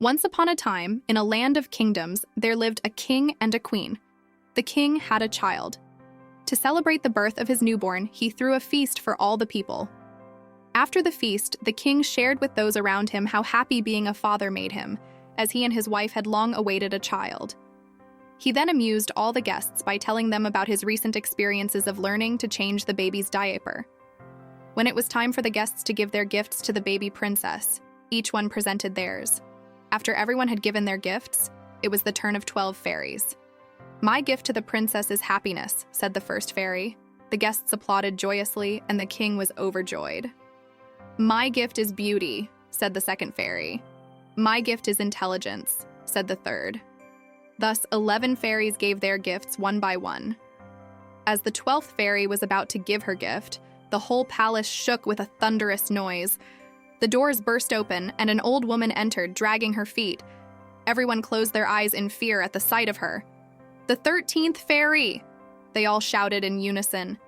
Once upon a time, in a land of kingdoms, there lived a king and a queen. The king had a child. To celebrate the birth of his newborn, he threw a feast for all the people. After the feast, the king shared with those around him how happy being a father made him, as he and his wife had long awaited a child. He then amused all the guests by telling them about his recent experiences of learning to change the baby's diaper. When it was time for the guests to give their gifts to the baby princess, each one presented theirs. After everyone had given their gifts, it was the turn of 12 fairies. "My gift to the princess is happiness," said the first fairy. The guests applauded joyously, and the king was overjoyed. "My gift is beauty," said the second fairy. "My gift is intelligence," said the third. Thus, 11 fairies gave their gifts one by one. As the 12th fairy was about to give her gift, the whole palace shook with a thunderous noise. The doors burst open, and an old woman entered, dragging her feet. Everyone closed their eyes in fear at the sight of her. "The 13th fairy!" they all shouted in unison.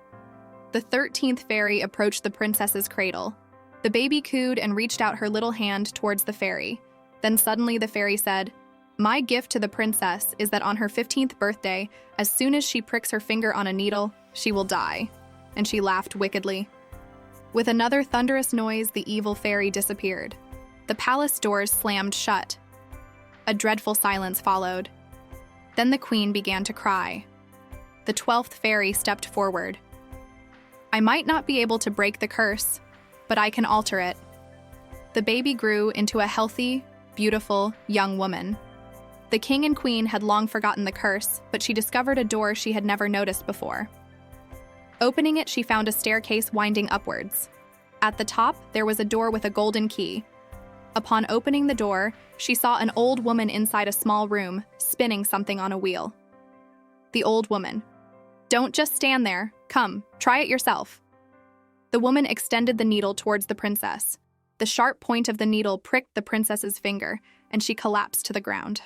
The 13th fairy approached the princess's cradle. The baby cooed and reached out her little hand towards the fairy. Then suddenly the fairy said, "My gift to the princess is that on her 15th birthday, as soon as she pricks her finger on a needle, she will die." And she laughed wickedly. With another thunderous noise, the evil fairy disappeared. The palace doors slammed shut. A dreadful silence followed. Then the queen began to cry. The 12th fairy stepped forward. "I might not be able to break the curse, but I can alter it." The baby grew into a healthy, beautiful, young woman. The king and queen had long forgotten the curse, but she discovered a door she had never noticed before. Opening it, she found a staircase winding upwards. At the top, there was a door with a golden key. Upon opening the door, she saw an old woman inside a small room, spinning something on a wheel. The old woman: "Don't just stand there. Come, try it yourself." The woman extended the needle towards the princess. The sharp point of the needle pricked the princess's finger, and she collapsed to the ground.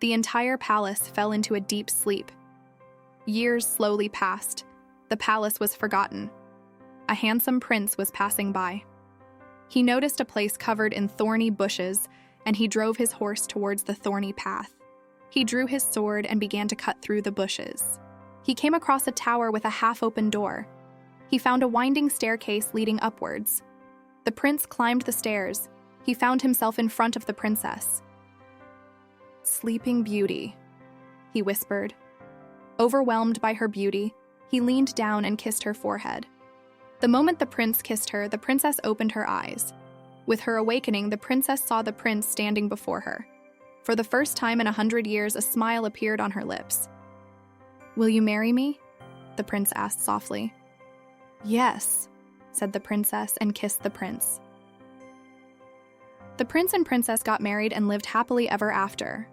The entire palace fell into a deep sleep. Years slowly passed. The palace was forgotten. A handsome prince was passing by. He noticed a place covered in thorny bushes, and he drove his horse towards the thorny path. He drew his sword and began to cut through the bushes. He came across a tower with a half-open door. He found a winding staircase leading upwards. The prince climbed the stairs. He found himself in front of the princess. "Sleeping Beauty," he whispered. Overwhelmed by her beauty, he leaned down and kissed her forehead. The moment the prince kissed her, the princess opened her eyes. With her awakening, the princess saw the prince standing before her. For the first time in 100 years, a smile appeared on her lips. "Will you marry me?" the prince asked softly. "Yes," said the princess and kissed the prince. The prince and princess got married and lived happily ever after.